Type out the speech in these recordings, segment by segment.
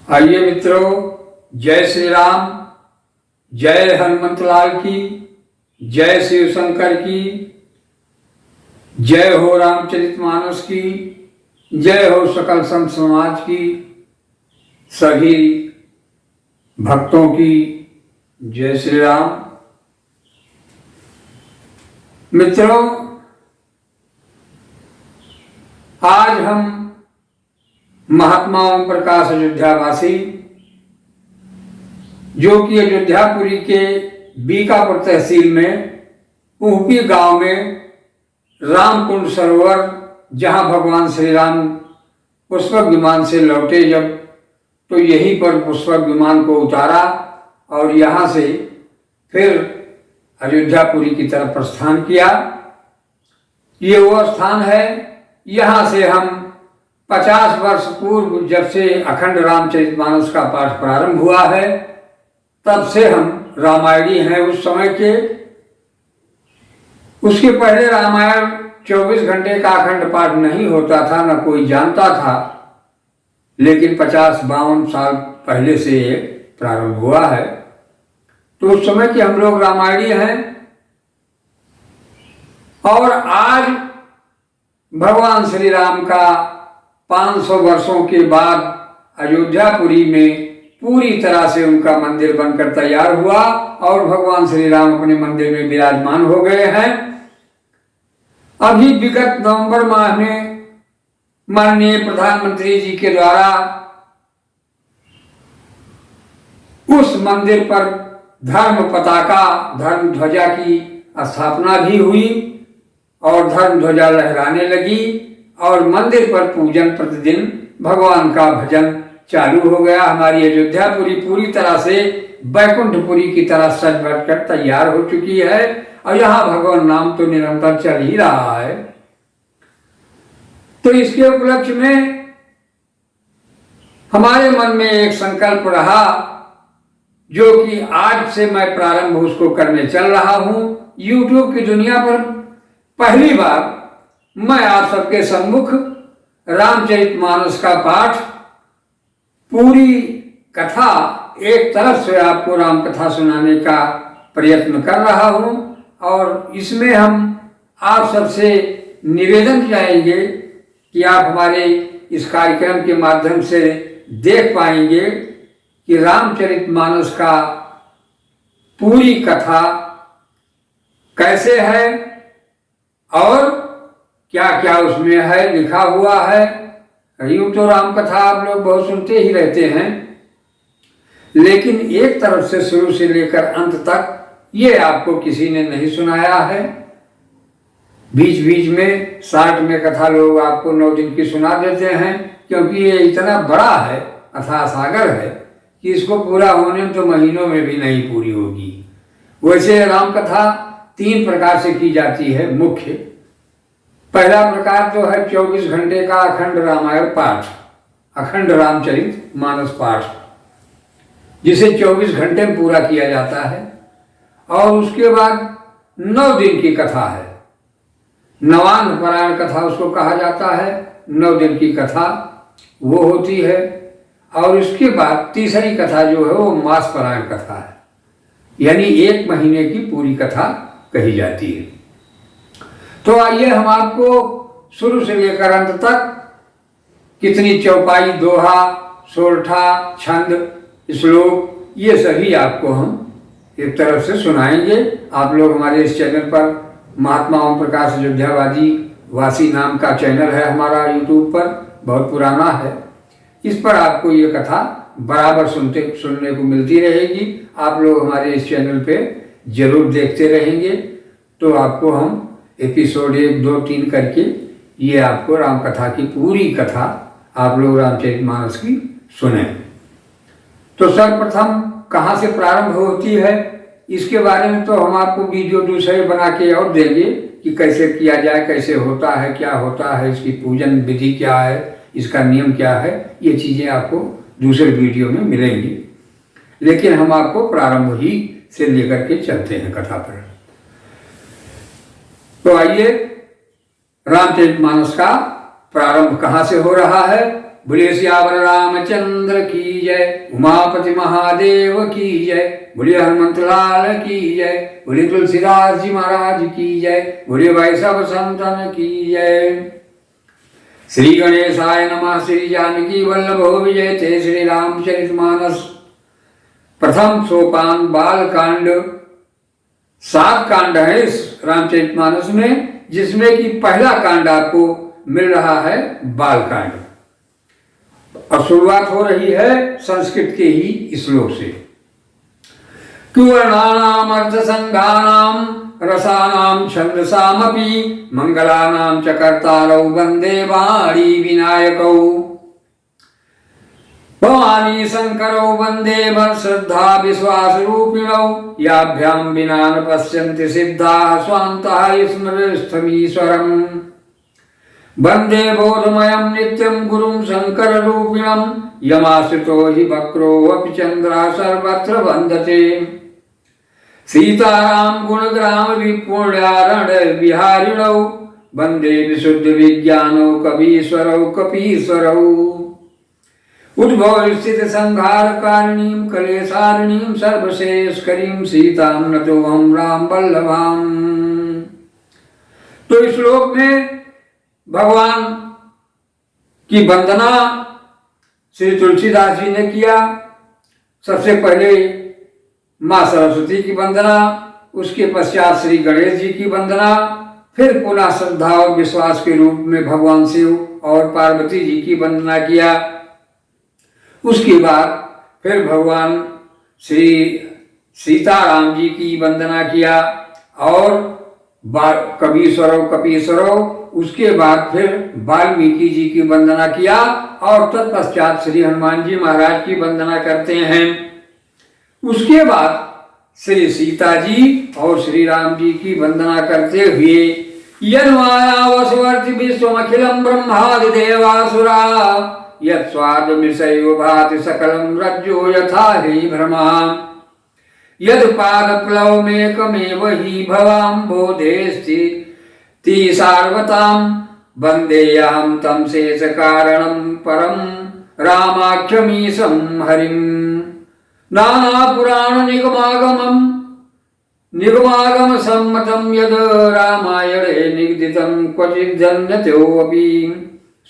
आइए मित्रों, जय श्री राम, जय हनुमत लाल की, जय शिव शंकर की, जय हो रामचरितमानस की, जय हो सकल संत समाज की, सभी भक्तों की जय श्री राम। मित्रों, आज हम महात्मा ओम प्रकाश अयोध्यावासी, जो कि अयोध्यापुरी के बीकापुर तहसील में ऊपी गांव में रामकुंड सरोवर, जहां भगवान श्री राम पुष्पक विमान से लौटे जब, तो यहीं पर पुष्पक विमान को उतारा और यहाँ से फिर अयोध्यापुरी की तरफ प्रस्थान किया। ये वो स्थान है, यहाँ से हम 50 वर्ष पूर्व, जब से अखंड रामचरितमानस का पाठ प्रारंभ हुआ है, तब से हम रामायणी हैं उस समय के। उसके पहले रामायण 24 घंटे का अखंड पाठ नहीं होता था, न कोई जानता था, लेकिन 50-52 साल पहले से ये प्रारंभ हुआ है। तो उस समय के हम लोग रामायणी हैं। और आज भगवान श्री राम का 500 वर्षों के बाद अयोध्यापुरी में पूरी तरह से उनका मंदिर बनकर तैयार हुआ और भगवान श्री राम अपने मंदिर में विराजमान हो गए हैं। अभी विगत नवंबर माह में माननीय प्रधानमंत्री जी के द्वारा उस मंदिर पर धर्म पताका, धर्म ध्वजा की स्थापना भी हुई और धर्म ध्वजा लहराने लगी और मंदिर पर पूजन, प्रतिदिन भगवान का भजन चालू हो गया। हमारी अयोध्यापुरी पूरी तरह से बैकुंठपुरी की तरह सज बढ़ कर तैयार हो चुकी है और यहाँ भगवान नाम तो निरंतर चल ही रहा है। तो इसके उपलक्ष्य में हमारे मन में एक संकल्प रहा, जो कि आज से मैं प्रारंभ उसको करने चल रहा हूँ। YouTube की दुनिया पर पहली बार मैं आप सबके सम्मुख रामचरितमानस का पाठ, पूरी कथा, एक तरफ से आपको राम कथा सुनाने का प्रयत्न कर रहा हूं। और इसमें हम आप सबसे निवेदन चाहेंगे कि आप हमारे इस कार्यक्रम के माध्यम से देख पाएंगे कि रामचरितमानस का पूरी कथा कैसे है और क्या क्या उसमें है, लिखा हुआ है। यूं तो राम कथा आप लोग बहुत सुनते ही रहते हैं, लेकिन एक तरफ से शुरू से लेकर अंत तक ये आपको किसी ने नहीं सुनाया है। बीच बीच में शार्ट में कथा लोग आपको 9 दिन की सुना देते हैं, क्योंकि ये इतना बड़ा है, अथाह सागर है, कि इसको पूरा होने में तो महीनों में भी नहीं पूरी होगी। वैसे राम कथा 3 प्रकार से की जाती है मुख्य। पहला प्रकार जो है 24 घंटे का अखंड रामायण पाठ, अखंड रामचरितमानस पाठ, जिसे 24 घंटे में पूरा किया जाता है। और उसके बाद 9 दिन की कथा है, नवान्न पारायण कथा उसको कहा जाता है। 9 दिन की कथा वो होती है। और उसके बाद तीसरी कथा जो है वो मास पारायण कथा है, यानी 1 महीने की पूरी कथा कही जाती है। तो आइए हम आपको शुरू से लेकर अंत तक कितनी चौपाई, दोहा, सोरठा, छंद, श्लोक, ये सभी आपको हम एक तरफ से सुनाएंगे। आप लोग हमारे इस चैनल पर, महात्मा ओम प्रकाश अयोध्यावादी वासी नाम का चैनल है हमारा YouTube पर, बहुत पुराना है। इस पर आपको ये कथा बराबर सुनने को मिलती रहेगी। आप लोग हमारे इस चैनल पे जरूर देखते रहेंगे, तो आपको हम एपिसोड 1, 2, 3 करके ये आपको राम कथा की पूरी कथा आप लोग रामचरितमानस की सुने। तो सर्वप्रथम कहाँ से प्रारंभ होती है, इसके बारे में तो हम आपको वीडियो दूसरे बना के और देंगे कि कैसे किया जाए, कैसे होता है, क्या होता है, इसकी पूजन विधि क्या है, इसका नियम क्या है, ये चीज़ें आपको दूसरे वीडियो में मिलेंगी। लेकिन हम आपको प्रारंभ ही से लेकर के चलते हैं कथा पर। तो आइए, रामचरितमानस का प्रारंभ कहाँ से हो रहा है बोलिए सियावर रामचंद्र की जय, उमापति महादेव की जय, बोलिए हनुमंत लाल की जय, बोलिए तुलसीदास जी महाराज की जय, बोलिए भाई सब संतन की जय। श्री गणेशाय नमः। श्री जानकी वल्लभो विजयते। श्री रामचरितमानस प्रथम सोपान बाल कांड। 7 कांड है इस रामचरितमानस में, जिसमें कि पहला कांड आपको मिल रहा है बाल कांड। और शुरुआत हो रही है संस्कृत के ही श्लोक से। कुवर्णानाम अर्थसंघानाम रसानाम छंदसामपि मंगलानाम च कर्तारौ वंदे वाणी विनायकौ भवानी शंकरौ वंदे श्रद्धा विश्वास रूपिणौ याभ्यां विना न पश्यन्ति सिद्धाः स्वान्तः स्मरस्थमीश्वरम् वंदे बोधमयं नित्यं गुरुं शंकर रूपिणं यमाश्रितो हि वक्रो अपि चंद्रः सर्वत्र वन्दते सीताराम गुणग्राम विपुण्यारण विहारिणौ वंदे विशुद्ध विज्ञानौ कवीश्वरौ कपीश्वरौ उद्भव स्थित संहार कारिणीं कलेशारिणीं सर्वशेषकरीं सीतां नतोऽहं राम वल्लभाम्। तो इस श्लोक में भगवान की वंदना श्री तुलसीदास जी ने किया। सबसे पहले माँ सरस्वती की वंदना, उसके पश्चात श्री गणेश जी की वंदना, फिर पुनः श्रद्धा और विश्वास के रूप में भगवान शिव और पार्वती जी की वंदना किया। उसके बाद फिर भगवान श्री सीताराम जी की वंदना किया और कवीश्वरों कपीश्वरों, उसके बाद फिर वाल्मीकि जी की वंदना किया और तत्पश्चात श्री हनुमान जी महाराज की वंदना करते हैं। उसके बाद श्री सीता जी और श्री राम जी की वंदना करते हुए यन्माया वसवर्ति विश्वमखिलं ब्रह्मादि देवासुरा यत्स्वाद विषयो भाति सकलं रज्जो यथा हि भ्रमा यत्पादप्लवमेकमेव हि भवाम्बोधेस्ति सार्वतां वन्देऽहं तं शेषकारणं परं रामाख्यमीशं हरिम् नाना पुराण निगमागम सम्मतं यद रामायणे निगदितं क्वचित् जन्यतोऽपि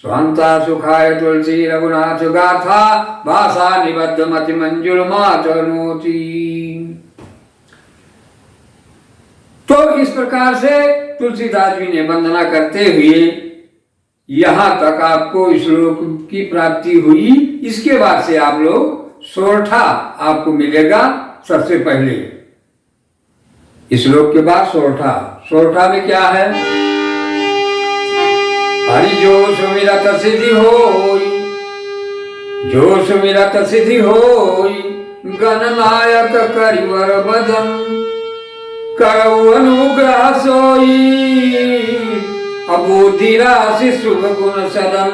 स्वान्ता सुखाय तुलसी रघुनाथ गाथा भाषा निबद्ध मति मंजुल मातनोति। तो इस प्रकार से तुलसीदास जी ने वंदना करते हुए यहां तक आपको श्लोक की प्राप्ति हुई। इसके बाद से आप लोग सोरठा आपको मिलेगा। सबसे पहले इस श्लोक के बाद सोरठा में क्या है? हरि जो सुमिरत सिद्धि होई, जो सुमिरत सिद्धि होई, गणनायक करिवर बदन करऊ अनुग्रह सोई, अबोधि राशि शुभ गुण सदन।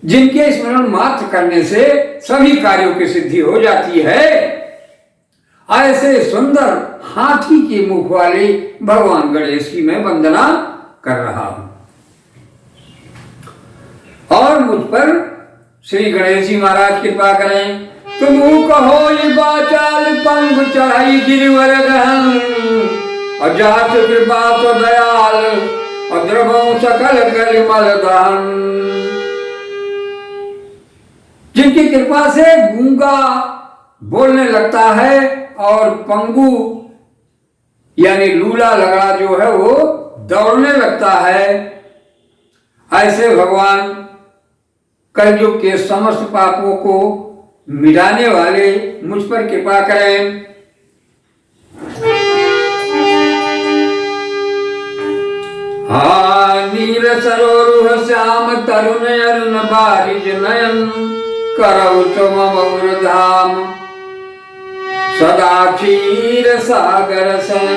जिनके स्मरण मात्र करने से सभी कार्यों की सिद्धि हो जाती है, ऐसे सुंदर हाथी के मुख वाले भगवान गणेश की मैं वंदना कर रहा हूं। और मुझ पर श्री गणेश जी महाराज कृपा करें। तुम कहो ये बाचाल पंख चढ़ाई गिरिवर गहन, और जात कृपा तो दयाल और द्रवों सकल कलिमल दहन। जिनकी कृपा से गूंगा बोलने लगता है और पंगु यानी लूला लगड़ा जो है वो दौड़ने लगता है, ऐसे भगवान कलयुग के समस्त पापों को मिटाने वाले मुझ पर कृपा करें। नीर सरोरुह श्याम तरुण अरुण बारिज नयन करौ तुम मौर धाम सदा क्षीर सागर सन।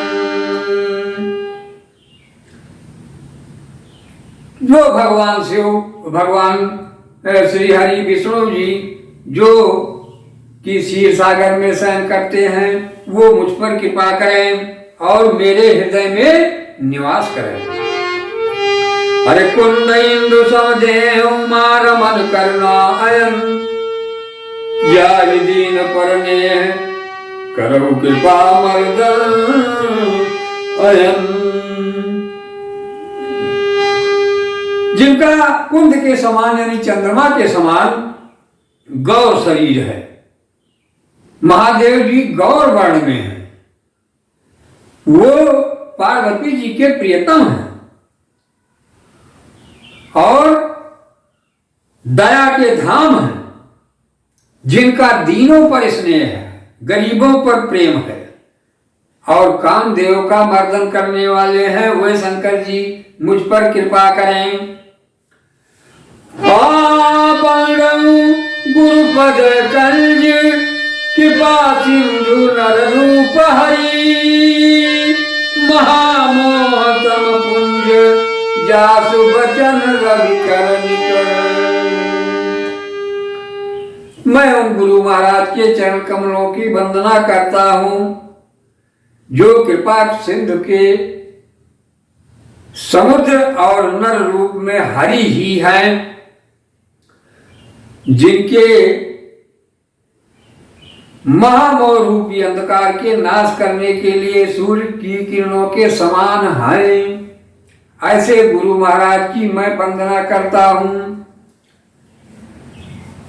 जो भगवान शिव भगवान श्री हरि विष्णु जी जो कि क्षीर सागर में शयन करते हैं, वो मुझ पर कृपा करें और मेरे हृदय में निवास करें। अरे कुंद इंदु समझे उमार मन करना अयन, जाय दीन परने करहु कृपा मर्दन अयन। जिनका कुंद के समान यानी चंद्रमा के समान गौर शरीर है, महादेव जी गौर वर्ण में है, वो पार्वती जी के प्रियतम हैं और दया के धाम हैं, जिनका दीनों पर स्नेह है, गरीबों पर प्रेम है और कामदेव का मर्दन करने वाले हैं। वे शंकर जी मुझ पर कृपा करें। गुरुपद कंज कृपा सिंधु नर रूप हरि, महामोहतम पुंज जासु बचन रवि कर निकर। मैं उन गुरु महाराज के चरण कमलों की वंदना करता हूं जो कृपा सिंधु के समुद्र और नर रूप में हरि ही हैं, जिनके महामोह रूपी अंधकार के नाश करने के लिए सूर्य की किरणों के समान हैं। ऐसे गुरु महाराज की मैं वंदना करता हूं।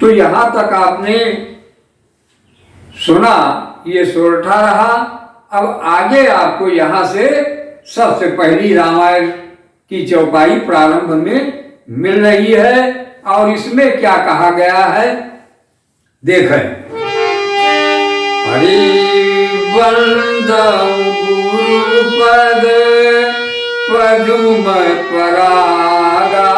तो यहां तक आपने सुना, ये सोरठा रहा। अब आगे आपको यहां से सबसे पहली रामायण की चौपाई प्रारंभ में मिल रही है और इसमें क्या कहा गया है देखें। हरि वंदन गुरुपद पदुम परागा,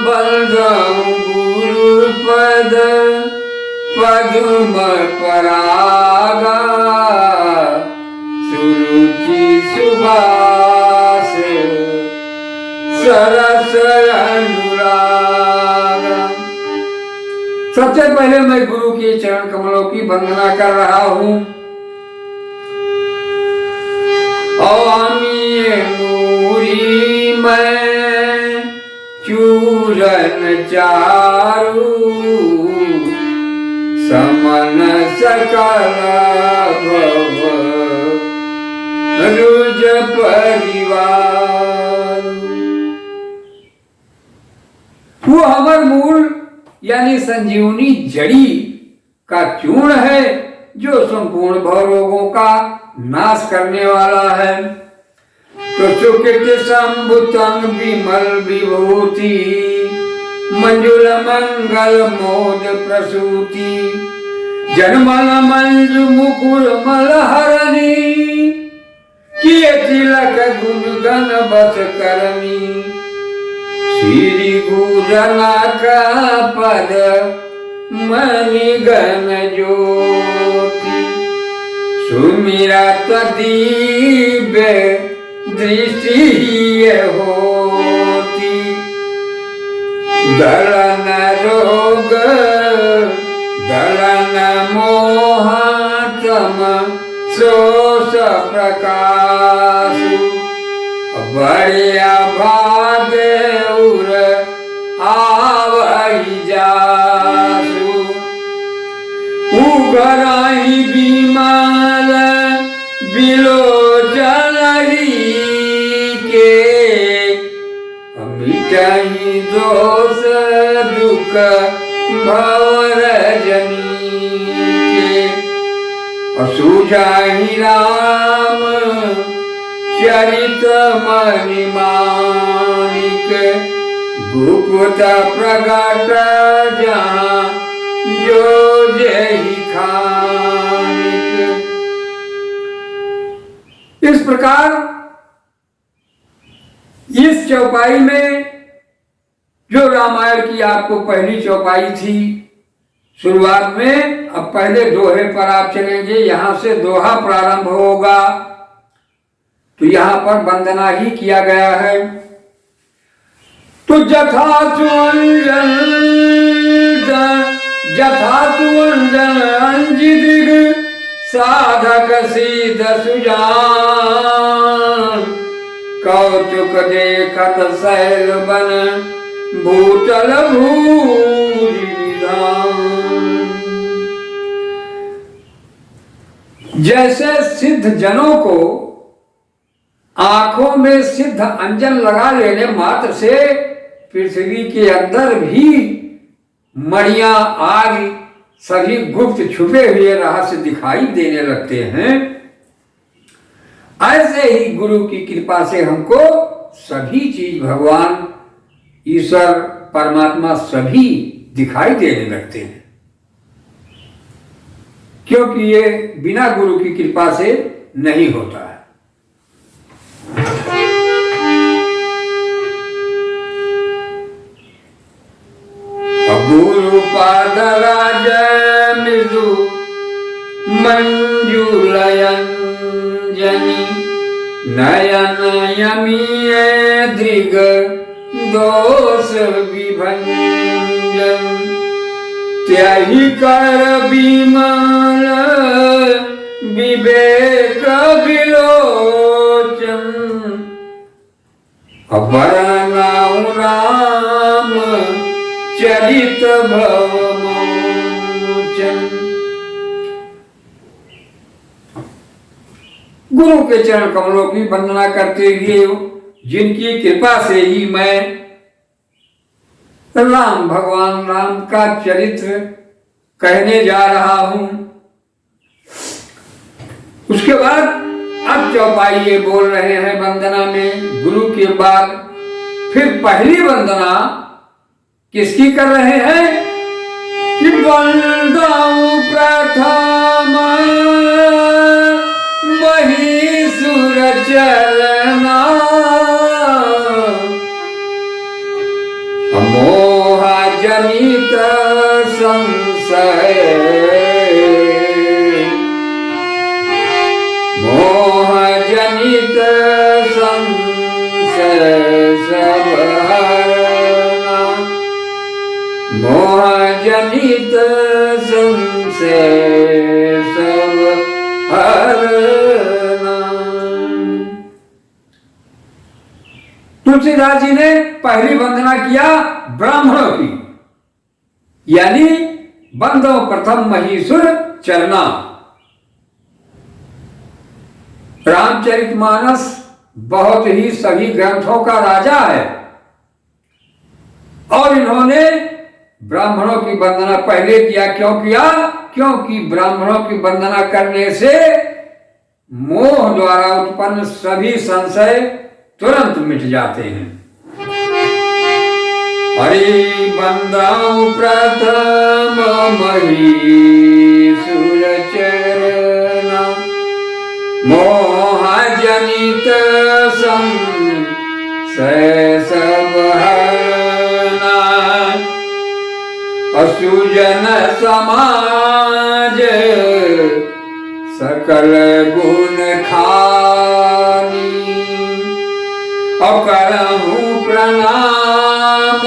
वंदन गुरुपद पदुम परागा, सुरुचि सुभाष सरस अनुराग। सबसे पहले मैं गुरु के चरण कमलों की वंदना कर रहा हूं। आमिये मूरी मैं चूरन चारू, समन सकल भव रुज परिवार। वो अमर मूल यानी संजीवनी जड़ी का चूर्ण है जो संपूर्ण भवरोगों का नाश करने वाला है। तो सुकृत संभुतम विमल विभूति, मंजुल मंगल मोद प्रसूति, जनमल मंजु मुकुर मल हरणी, किए तिलक गुण गण बस करनी। श्री गुरना का पद मणि गण ज्योति, सुमिरा तदीव्य दृष्टि होती। दलन रोग दलन मोह तम सोस प्रकाश, बढ़िया भागे उर आवई जासु। उगराही बीमाल बिलोचन के, मिटाई दोष दुख भवर जनी के। असुझाही राम चरित मणि मानिक, गुप्त प्रगट जहाँ जो जही खानिक। इस प्रकार इस चौपाई में जो रामायण की आपको पहली चौपाई थी शुरुआत में, अब पहले दोहे पर आप चलेंगे। यहां से दोहा प्रारंभ होगा। तो यहां पर वंदना ही किया गया है। तो जथा तुअंजन अंजिदिग साधक सिद्ध सुजान, कौतुक देखत शैल बन भूतल भूरि निधान। जैसे सिद्ध जनों को आंखों में सिद्ध अंजन लगा लेने मात्र से पृथ्वी के अंदर भी मणियां आदि सभी गुप्त छुपे हुए रहस्य दिखाई देने लगते हैं, ऐसे ही गुरु की कृपा से हमको सभी चीज भगवान ईश्वर परमात्मा सभी दिखाई देने लगते हैं, क्योंकि ये बिना गुरु की कृपा से नहीं होता है। गुरु पाद राज मृदु मंजुलयंजनी, नयन यमीय दृग दोष विभंजन, त्याहि कर विमल विवेक विलोचन, वरनाउ राम चरित भव मोचन। गुरु के चरण कमलों की वंदना करते हुए, जिनकी कृपा से ही मैं राम भगवान राम का चरित्र कहने जा रहा हूं, उसके बाद अब चौपाई बोल रहे हैं वंदना में। गुरु के बाद फिर पहली वंदना किसकी कर रहे हैं कि वंदाऊं प्रथम वही सुर चरना, मोह जनित संशय, मोह जनित संशय सब हरना, मोह जनित संशय सब हरना। तुलसीदास जी ने पहली वंदना किया ब्राह्मणों की, यानी बंदो प्रथम महीसुर चरना। रामचरितमानस बहुत ही सभी ग्रंथों का राजा है, और इन्होंने ब्राह्मणों की वंदना पहले किया। क्यों किया? क्योंकि ब्राह्मणों की वंदना करने से मोह द्वारा उत्पन्न सभी संशय तुरंत मिट जाते हैं। हरि बंदाऊं प्रथम महीसुर चरना, मोह जनित संशय सब हरना, असुजन समाज सकल गुण खानी, करहूं प्रणाम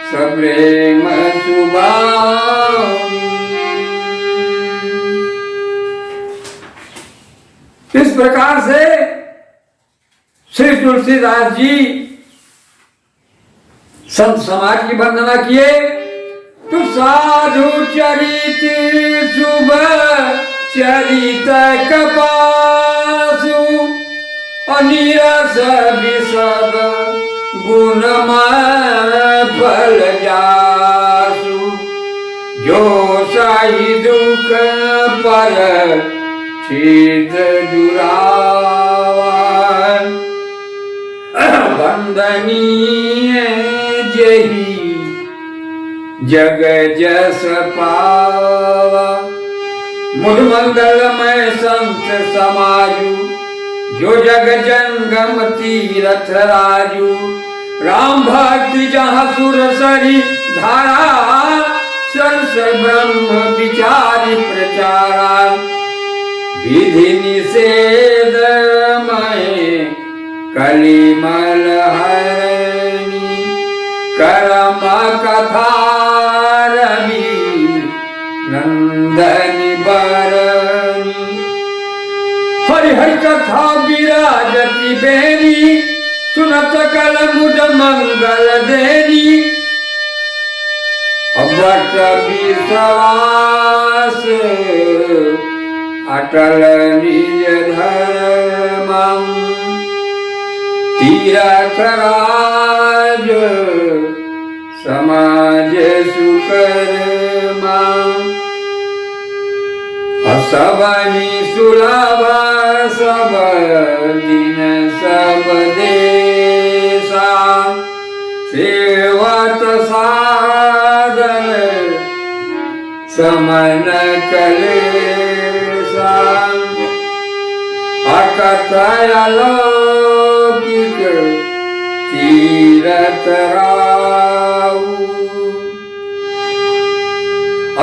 सप्रेम सुभानी। इस प्रकार से श्री तुलसीदास जी संत समाज की वंदना किए। तो साधु चरित शुभ चरित कपासु, अनिरस विशद गुणमय फल जासु, जो साई दुख पर छिद जुरावा, वंदनीय जही जग जस पावा। मुझ मंगलमय संत समाजू, जो जग जंगम तीरथ राजू। राम भक्ति जहाँ सुर सरी धारा, सरस ब्रह्म विचारी प्रचारा। विधि निषेध मय कलिमल हरणी, कर्म कथा रवि नंदन बर हरि कथा विराजति बेरी सुनत कल मुझ मंगल देरी अवट विश्वास अटल निज धर्मं तीरथ राज समाज सुकर्मा सबनि सुलभ सब दिन सब देशा सेवत साधन समन कलेशा अकथय अलौकिक तीरथ राउ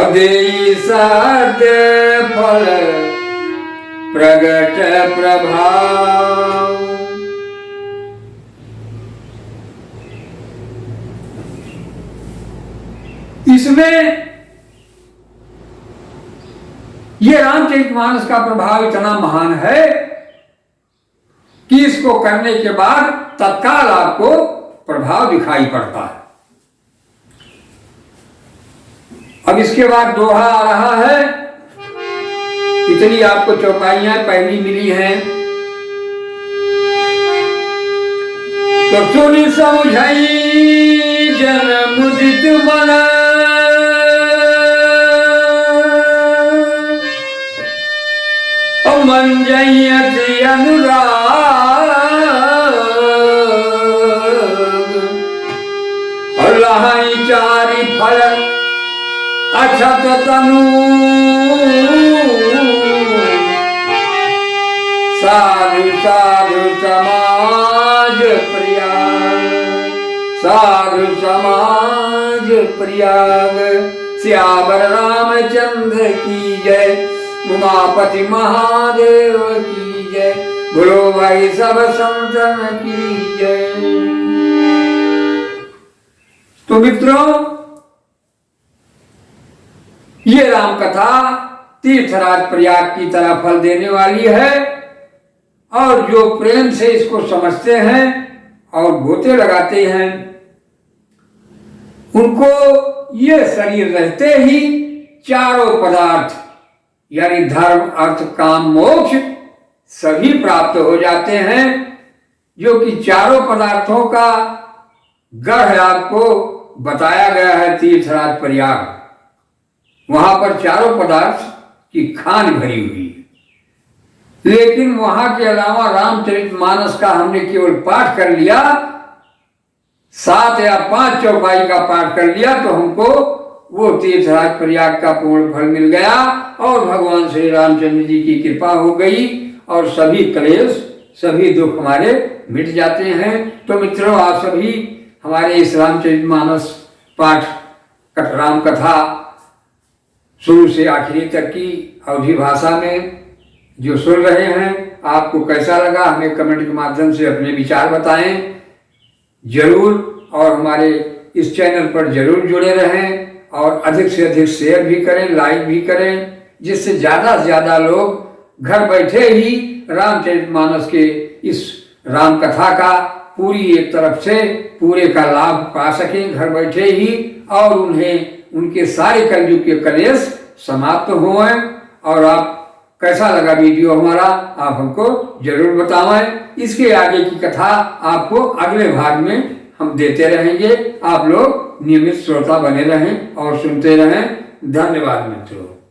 अदेई सत्य फल प्रगट प्रभाव। इसमें ये रामचरितमानस का प्रभाव इतना महान है कि इसको करने के बाद तत्काल आपको प्रभाव दिखाई पड़ता है। अब इसके बाद दोहा आ रहा है। इतनी आपको चौपाइयां पहली मिली हैं तो सुनी समझाई जन मुदित मन मन जयति अनुराग लहाई चारि फल अछत तनु साधु साधु समाज प्रयाग साधु समाज प्रयाग सियावर रामचंद्र की जय उमापति महादेव की जय बोलो भाई सब संतन की जय। तो मित्रों ये राम कथा तीर्थराज प्रयाग की तरह फल देने वाली है और जो प्रेम से इसको समझते हैं और गोते लगाते हैं उनको ये शरीर रहते ही चारों पदार्थ यानी धर्म अर्थ काम मोक्ष सभी प्राप्त हो जाते हैं, जो कि चारों पदार्थों का गढ़ आपको बताया गया है तीर्थराज प्रयाग। वहां पर चारों पदार्थ की खान भरी हुई है। लेकिन वहां के अलावा रामचरितमानस का हमने केवल पाठ कर लिया, 7 या 5 चौपाई का पाठ कर लिया तो हमको वो तीर्थराज प्रयाग का पूर्ण फल मिल गया और भगवान श्री रामचंद्र जी की कृपा हो गई और सभी क्लेश सभी दुख हमारे मिट जाते हैं। तो मित्रों आप सभी हमारे इस रामचरितमानस पाठ राम कथा शुरू से आखिरी तक की अवधि भाषा में जो सुन रहे हैं, आपको कैसा लगा हमें कमेंट के माध्यम से अपने विचार बताएं जरूर और हमारे इस चैनल पर जरूर जुड़े रहें और अधिक से अधिक शेयर भी करें, लाइक भी करें, जिससे ज़्यादा से ज़्यादा लोग घर बैठे ही रामचरितमानस के इस राम कथा का पूरी एक तरफ से पूरे का लाभ पा सकें घर बैठे ही और उन्हें उनके सारे कलयुग के कलेश समाप्त हों। और आप कैसा लगा वीडियो हमारा आप हमको जरूर बताएं। इसके आगे की कथा आपको अगले भाग में हम देते रहेंगे। आप लोग नियमित श्रोता बने रहें और सुनते रहें। धन्यवाद मित्रों।